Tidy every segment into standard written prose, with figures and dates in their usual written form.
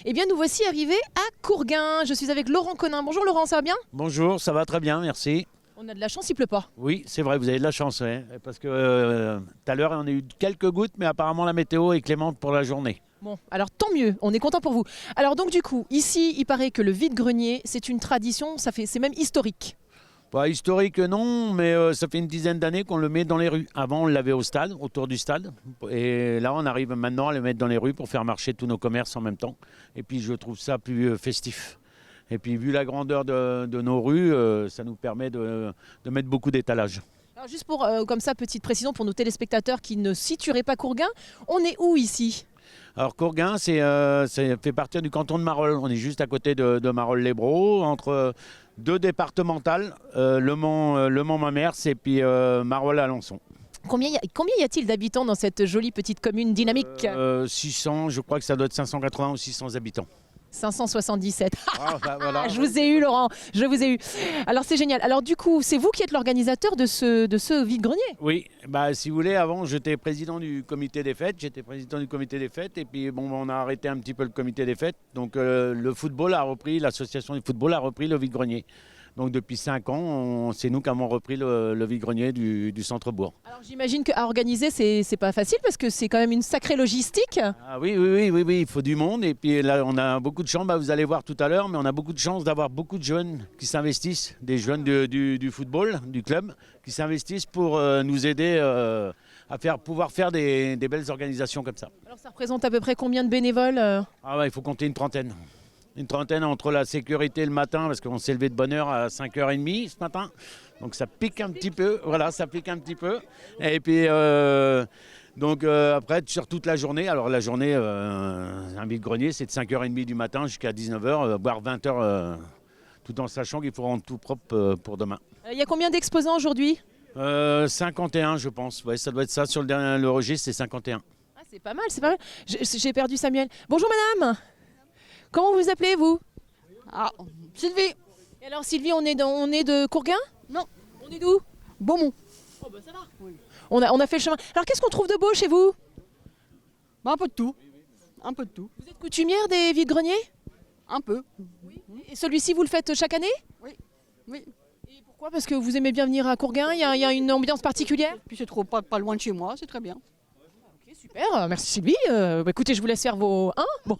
Eh bien, nous voici arrivés à Courgain. Je suis avec Laurent Conin. Bonjour Laurent, ça va bien? Bonjour, ça va très bien, merci. On a de la chance, il pleut pas. Oui, c'est vrai, vous avez de la chance, ouais, parce que tout à l'heure, on a eu quelques gouttes, mais apparemment la météo est clémente pour la journée. Bon, alors tant mieux, on est content pour vous. Alors donc du coup, ici, il paraît que le vide-grenier, c'est une tradition, c'est même historique. Pas historique, non, mais ça fait une dizaine d'années qu'on le met dans les rues. Avant, on l'avait au stade, autour du stade. Et là, on arrive maintenant à le mettre dans les rues pour faire marcher tous nos commerces en même temps. Et puis, je trouve ça plus festif. Et puis, vu la grandeur de nos rues, ça nous permet de mettre beaucoup d'étalages. Alors juste pour, comme ça, petite précision pour nos téléspectateurs qui ne situeraient pas Courgain, on est où ici? Alors Courgain, ça fait partie du canton de Marolles. On est juste à côté de Marolles-les-Brault, entre deux départementales, le Mont-Mamers et puis Marolles-Alençon. Combien y a-t-il d'habitants dans cette jolie petite commune dynamique? 600, je crois que ça doit être 580 ou 600 habitants. 577. Ah, bah, voilà. Je vous ai eu Laurent, je vous ai eu. Alors c'est génial. Alors du coup, c'est vous qui êtes l'organisateur de ce vide-grenier? Oui, bah, si vous voulez, avant j'étais président du comité des fêtes, et puis bon, on a arrêté un petit peu le comité des fêtes. Donc le football a repris, l'association du football a repris le vide-grenier. Donc depuis 5 ans, c'est nous qui avons repris le vide-grenier du centre-bourg. Alors j'imagine qu'à organiser, c'est pas facile parce que c'est quand même une sacrée logistique. Ah oui, il faut du monde. Et puis là, on a beaucoup de chance, vous allez voir tout à l'heure, mais on a beaucoup de chance d'avoir beaucoup de jeunes qui s'investissent, des jeunes du football, du club, qui s'investissent pour nous aider à pouvoir faire des belles organisations comme ça. Alors ça représente à peu près combien de bénévoles? Ah ouais, il faut compter une trentaine. Une trentaine entre la sécurité le matin, parce qu'on s'est levé de bonne heure à 5h30 ce matin. Donc ça pique un petit peu. Voilà, ça pique un petit peu. Et puis, après, sur toute la journée. Alors la journée, un vide-grenier, c'est de 5h30 du matin jusqu'à 19h, voire 20h, tout en sachant qu'il faut rendre tout propre pour demain. Il y a combien d'exposants aujourd'hui? 51, je pense. Ouais, ça doit être ça. Sur le registre, c'est 51. Ah, c'est pas mal, c'est pas mal. J'ai perdu Samuel. Bonjour madame. Comment vous appelez, vous? Ah, Sylvie. Et alors Sylvie, on est de Courgain? Non. On est d'où? Beaumont. Oh bah ça va. Oui. On a fait le chemin. Alors qu'est-ce qu'on trouve de beau chez vous? Bah, un peu de tout. Un peu de tout. Vous êtes coutumière des vide-greniers? Un peu. Oui. Et celui-ci, vous le faites chaque année? Oui. Oui. Et pourquoi? Parce que vous aimez bien venir à Courgain? Il y a une ambiance particulière? Puis c'est trop pas loin de chez moi, c'est très bien. Ok, super, merci Sylvie. Écoutez, je vous laisse faire vos... Hein bon.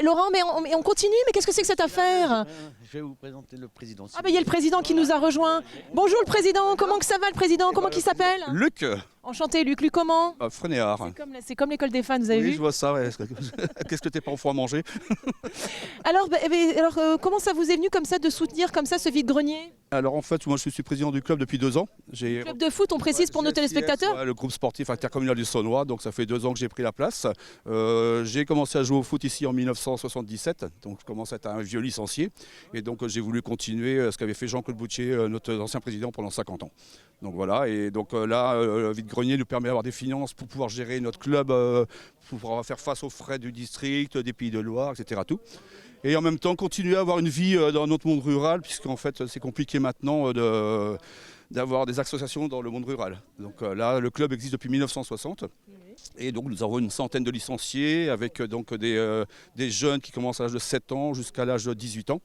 Laurent, mais on continue, mais qu'est-ce que c'est que cette affaire? Je vais vous présenter le président. Ah il y a le président qui nous a rejoint. Bonjour le président, comment que ça va le président? Comment qu'il s'appelle? Luc Enchanté Luc, comment? Frénéard. C'est comme l'école des fans, vous avez Oui, vu? je vois ça, ouais. Qu'est-ce que tes parents font à manger? Alors, comment ça vous est venu comme ça de soutenir comme ça ce vide-grenier? Alors en fait, moi je suis président du club depuis 2 ans. Club de foot, on précise pour nos téléspectateurs? Ouais, le groupe sportif intercommunal du Saunois, donc ça fait 2 ans que j'ai pris la place. J'ai commencé à jouer au foot ici en 1977, donc je commence à être un vieux licencié. Et donc j'ai voulu continuer ce qu'avait fait Jean-Claude Boutier, notre ancien président, pendant 50 ans. Donc voilà, et donc là, le vide-grenier nous permet d'avoir des finances pour pouvoir gérer notre club, pour pouvoir faire face aux frais du district, des Pays de Loire, etc. Tout. Et en même temps, continuer à avoir une vie dans notre monde rural, puisqu'en fait, c'est compliqué maintenant d'avoir des associations dans le monde rural. Donc là, le club existe depuis 1960. Et donc nous avons une centaine de licenciés, avec donc des jeunes qui commencent à l'âge de 7 ans jusqu'à l'âge de 18 ans.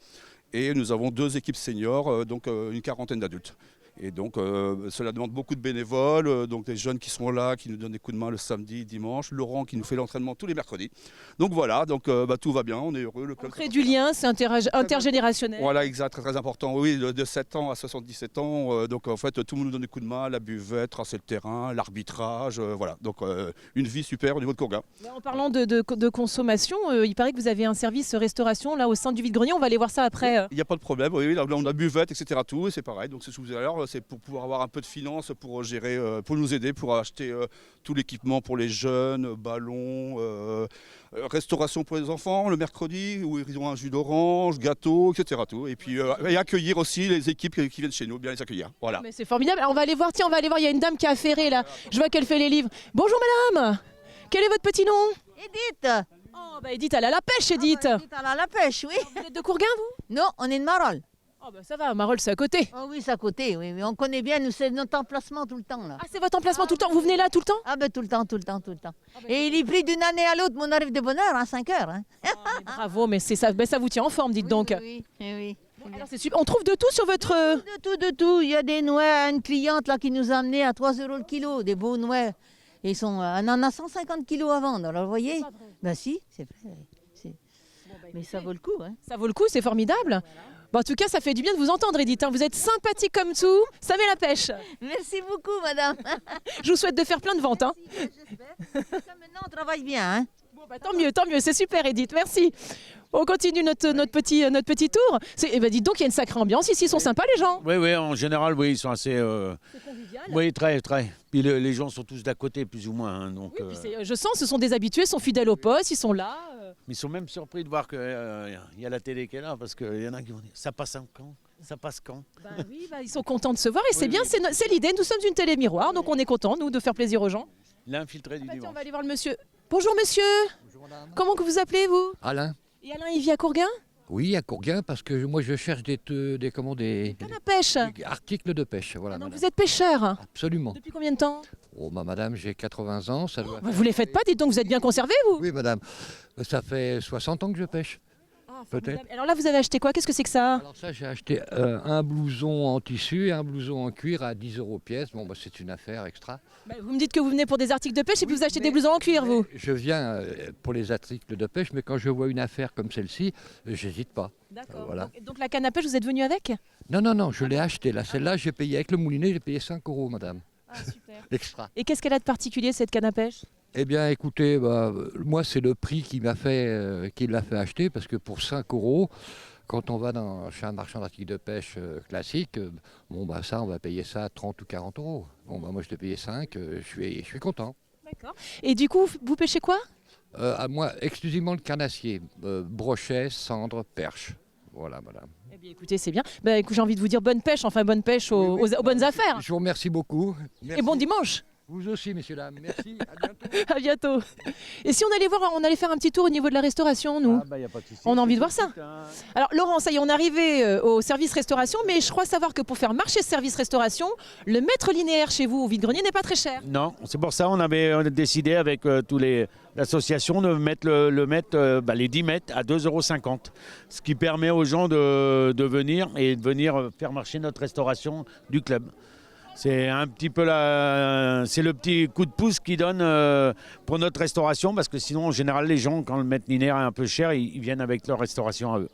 Et nous avons 2 équipes seniors, donc une quarantaine d'adultes. Et donc cela demande beaucoup de bénévoles, donc des jeunes qui sont là, qui nous donnent des coups de main le samedi, dimanche, Laurent qui nous fait l'entraînement tous les mercredis. Donc voilà, donc tout va bien, on est heureux. Le club on crée du lien, c'est intergénérationnel. Voilà, exact, très très important. Oui, de 7 ans à 77 ans, donc en fait tout le monde nous donne des coups de main, la buvette, tracer le terrain, l'arbitrage, voilà. Donc une vie super au niveau de Courgain. En parlant de consommation, il paraît que vous avez un service restauration là au sein du vide-grenier, on va aller voir ça après. Il n'y a pas de problème, oui, là on a buvette, etc. Tout, et c'est pareil, donc c'est ce que vous avez l'air. C'est pour pouvoir avoir un peu de finances pour gérer, pour nous aider, pour acheter tout l'équipement pour les jeunes, ballons, restauration pour les enfants le mercredi, où ils ont un jus d'orange, gâteau, etc. Tout. Et puis et accueillir aussi les équipes qui viennent chez nous, bien les accueillir. Voilà. Mais c'est formidable. Alors on va aller voir, tiens, il y a une dame qui a affairé là. Je vois qu'elle fait les livres. Bonjour madame, quel est votre petit nom? Edith. Oh bah Edith, elle a la pêche Edith. Edith, elle a la pêche, oui. Alors, vous êtes de Courgain vous? Non, on est de Marolles. Oh bah ça va, Marolles c'est à côté. Oh oui, c'est à côté, oui, mais on connaît bien, nous, c'est notre emplacement tout le temps, là. Ah, c'est votre emplacement tout le temps, vous venez là tout le temps? Ah ben tout le temps, tout le temps, tout le temps. Et il est pris d'une année à l'autre, mais on arrive de bonne heure, à 5 heures. Hein. Bravo, mais c'est ça, ça vous tient en forme, dites donc. Oui, oui, oui. Bon, alors, c'est super. On trouve de tout sur votre... De tout, de tout. Il y a des noix, une cliente là qui nous a amené à 3 euros le kilo, des beaux noix. Ils sont, on en a 150 kilos à vendre, alors vous voyez. Ben si, c'est vrai. Mais ça vaut le coup. Hein. Ça vaut le coup, c'est formidable. Bon, en tout cas, ça fait du bien de vous entendre, Edith. Hein. Vous êtes sympathique comme tout, ça met la pêche. Merci beaucoup, madame. Je vous souhaite de faire plein de ventes. Hein. J'espère. Maintenant, on travaille bien. Hein. Bon, bah, tant mieux, c'est super, Edith, merci. On continue notre petit tour. Dites donc, il y a une sacrée ambiance ici, ils sont sympas les gens. Oui, en général, oui, ils sont assez... C'est convivial. Oui, très. Puis les gens sont tous d'à côté, plus ou moins. Hein, donc, Oui, puis je sens, ce sont des habitués, ils sont fidèles au poste, ils sont là. ils sont même surpris de voir qu'il y a la télé qui est là, parce qu'il y en a qui vont dire, ça passe quand? Ça passe quand? Bah oui, ils sont contents de se voir et c'est Oui, bien, oui. c'est l'idée. Nous sommes une télé miroir, donc on est contents, nous, de faire plaisir aux gens. L'infiltré du Tiens, dimanche. on va aller voir le monsieur. Bonjour monsieur. Bonjour madame. Comment que vous appelez vous? Alain. Et Alain, il vit à Courgain? Oui, à Courgain, parce que moi je cherche des Canne à pêche. articles de pêche. Voilà, Ah, donc madame. vous êtes pêcheur. Absolument. Depuis combien de temps? Oh, madame, j'ai 80 ans. Ça doit Vous les faites pas, dites donc, vous êtes bien conservé vous? Oui, madame. Ça fait 60 ans que je pêche. Peut-être. Alors là, vous avez acheté quoi? Qu'est-ce que c'est que ça? Alors ça, j'ai acheté un blouson en tissu et un blouson en cuir à 10 € pièce. Bon, bah, c'est une affaire extra. Vous me dites que vous venez pour des articles de pêche et puis vous achetez mais- des blousons en cuir, vous? Je viens pour les articles de pêche, mais quand je vois une affaire comme celle-ci, j'hésite pas. D'accord. Voilà. Donc la canne à pêche, vous êtes venu avec? Non, je l'ai acheté. Là, celle-là, j'ai payé avec le moulinet, j'ai payé 5 €, madame. Ah, super. Extra. Et qu'est-ce qu'elle a de particulier, cette canne à pêche? Eh bien, écoutez, moi, c'est le prix qui l'a fait acheter, parce que pour 5 €, quand on va chez un marchand d'articles de pêche classique, ça, on va payer ça 30 ou 40 €. Bon, moi, je l'ai payé 5, je suis content. D'accord. Et du coup, vous pêchez quoi? À moi, exclusivement le carnassier, brochet, cendre, perche. Voilà, madame. Eh bien, écoutez, c'est bien. Écoute, j'ai envie de vous dire bonne pêche, enfin bonne pêche aux bonnes affaires. Je vous remercie beaucoup. Et bon dimanche. Vous aussi, messieurs, dames. Merci, à bientôt. À bientôt. Et si on allait faire un petit tour au niveau de la restauration, nous? Y a pas de souci. On a envie de voir ça. Alors Laurent, ça y est, on est arrivé au service restauration, mais je crois savoir que pour faire marcher ce service restauration, le mètre linéaire chez vous au vide-grenier n'est pas très cher. Non, c'est pour ça on a décidé avec l'association de mettre les 10 mètres à 2,50 €. Ce qui permet aux gens de venir faire marcher notre restauration du club. C'est un petit peu c'est le petit coup de pouce qu'ils donnent pour notre restauration, parce que sinon en général les gens, quand le mètre linéaire est un peu cher, ils viennent avec leur restauration à eux.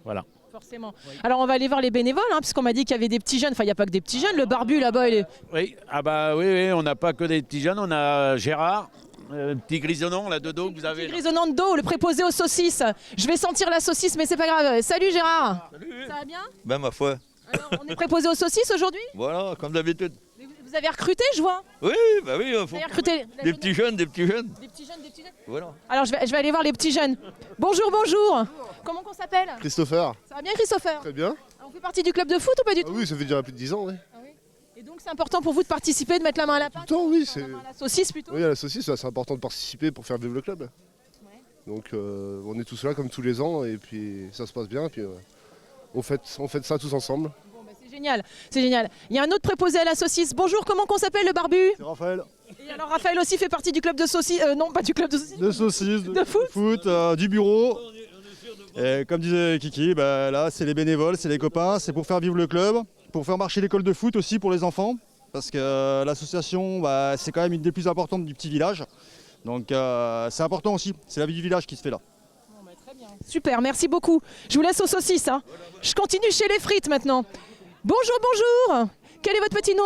Voilà. Forcément. Alors on va aller voir les bénévoles, puisqu'on m'a dit qu'il y avait des petits jeunes. Enfin, il n'y a pas que des petits jeunes. Le barbu là-bas, il est... Oui, oui, on n'a pas que des petits jeunes, on a Gérard, petit grisonnant là de dos que vous avez. Petit grisonnant de dos, le préposé aux saucisses. Je vais sentir la saucisse, mais c'est pas grave. Salut Gérard. Salut. Ça va bien? Ben ma foi, Alors, on est préposé aux saucisses aujourd'hui? voilà, comme d'habitude. Vous avez recruté, je vois. Oui, bah oui, Vous faut avez recruté des petits jeunes, des petits jeunes. Des petits jeunes, des petits jeunes. Voilà. Alors je vais aller voir les petits jeunes. Bonjour, bonjour. Comment qu'on s'appelle? Christopher, Ça va bien Christopher? très bien. On fait partie du club de foot ou pas du Ah tout? oui, ça fait déjà plus de 10 ans, oui. Et donc c'est important pour vous de participer, de mettre la main à la Tout le pâte? temps, oui. La main à la saucisse plutôt? Oui, à la saucisse, c'est important de participer pour faire vivre le club. Donc on est tous là comme tous les ans et puis ça se passe bien. Et puis on fête ça tous ensemble. Bon, bah, c'est génial, c'est génial. Il y a un autre préposé à la saucisse. Bonjour, comment qu'on s'appelle le barbu? C'est Raphaël. Et alors Raphaël aussi fait partie du club de saucisse. Non, pas du club de saucisse. De saucisse, De foot. du bureau. Et comme disait Kiki, là c'est les bénévoles, c'est les copains, c'est pour faire vivre le club, pour faire marcher l'école de foot aussi pour les enfants. Parce que l'association, c'est quand même une des plus importantes du petit village. Donc c'est important aussi, c'est la vie du village qui se fait là. Super, merci beaucoup. Je vous laisse aux saucisses. Je continue chez les frites maintenant. Bonjour, bonjour. Quel est votre petit nom?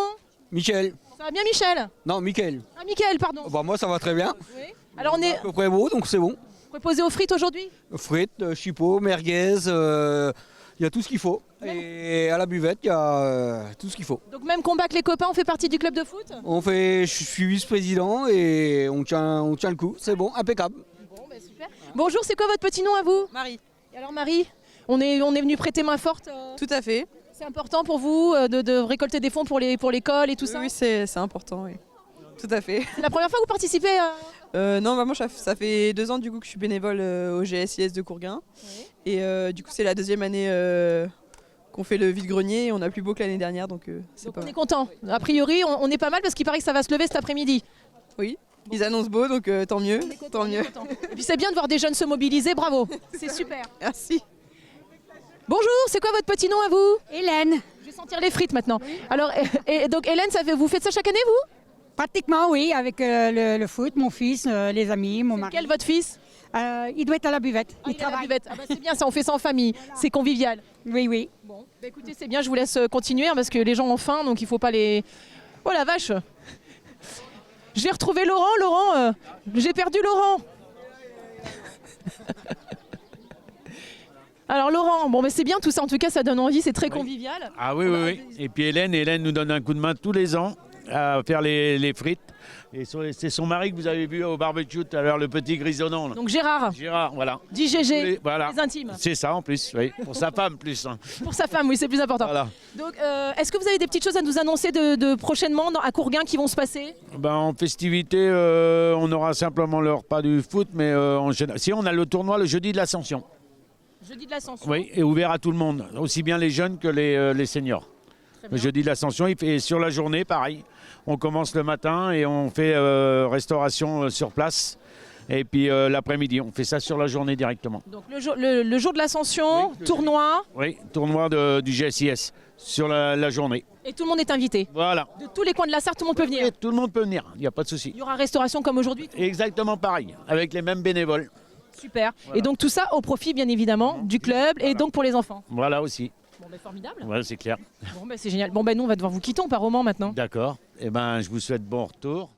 Michel. Ça va bien Michel? Non, Mickaël. Ah Mickaël, pardon. Bah, moi, ça va très bien. Oui. Alors on est À peu près beau, donc c'est bon. préposé aux frites aujourd'hui? Frites, chipots, merguez, il y a tout ce qu'il faut. Et à la buvette, il y a tout ce qu'il faut. Donc même combat que les copains, on fait partie du club de foot? Je suis vice-président et on tient le coup. C'est bon, impeccable. Bon, bah, super. Bonjour, c'est quoi votre petit nom à vous? Marie. Et alors Marie, on est venu prêter main forte. Tout à fait. C'est important pour vous de récolter des fonds pour l'école et tout ça? Oui, c'est important, oui. Tout à fait. C'est la première fois que vous participez Non, moi ça fait 2 ans du coup que je suis bénévole au GSIS de Courgain. Oui. Et du coup c'est la 2e année qu'on fait le vide-grenier. On a plus beau que l'année dernière, donc c'est Donc pas on est mal. content. A priori, on est pas mal parce qu'il paraît que ça va se lever cet après-midi. Oui, ils annoncent beau, donc tant mieux. Tant mieux. Et puis c'est bien de voir des jeunes se mobiliser, bravo. C'est super. Merci. Bonjour, c'est quoi votre petit nom à vous? Hélène, Je vais sentir les frites maintenant. Alors, et donc Hélène, vous faites ça chaque année, vous? pratiquement oui, avec le foot, mon fils, les amis, mon mari. Quel votre fils? Il doit être à la buvette. Il Il est à la travaille. buvette. Ah bah, c'est bien ça, on fait ça en famille, c'est convivial. Oui, oui. Bon, bah écoutez, c'est bien, je vous laisse continuer hein, parce que les gens ont faim, donc il faut pas les... Oh la vache! Je vais retrouver Laurent. Laurent, j'ai perdu Laurent. Alors Laurent, bon, mais c'est bien tout ça, en tout cas ça donne envie, c'est très convivial. Ah oui, oui, oui. Et puis Hélène nous donne un coup de main tous les ans à faire les frites. Et c'est son mari que vous avez vu au barbecue tout à l'heure, le petit grisonnant. Là. Donc Gérard, Gérard, voilà. dit GG, Voilà. les intimes. C'est ça en plus, oui. Pour sa femme plus. Hein. Pour sa femme, oui, c'est plus important. Voilà. Donc, est-ce que vous avez des petites choses à nous annoncer de prochainement à Courgain qui vont se passer? Ben, en festivité, on aura simplement le repas du foot, mais en général. Si on a le tournoi le jeudi de l'Ascension. Jeudi de l'Ascension. Oui, et ouvert à tout le monde, aussi bien les jeunes que les seniors. Le jeudi de l'Ascension, il fait sur la journée, pareil. On commence le matin et on fait restauration sur place. Et puis l'après-midi, on fait ça sur la journée directement. Donc le jour de l'Ascension, Oui, le tournoi, Oui, tournoi du GSIS sur la journée. et tout le monde est invité. Voilà. De tous les coins de la Sarthe, tout le monde peut venir. Et tout le monde peut venir, il n'y a pas de souci. Il y aura restauration comme aujourd'hui. Exactement pareil, avec les mêmes bénévoles. Super. Et donc tout ça au profit, bien évidemment, du club et donc pour les enfants. Voilà aussi. Bon, ben formidable. Voilà, c'est clair. Bon, ben c'est génial. Bon, ben nous, on va devoir vous quitter, on part au Mans maintenant. D'accord. Eh ben, je vous souhaite bon retour.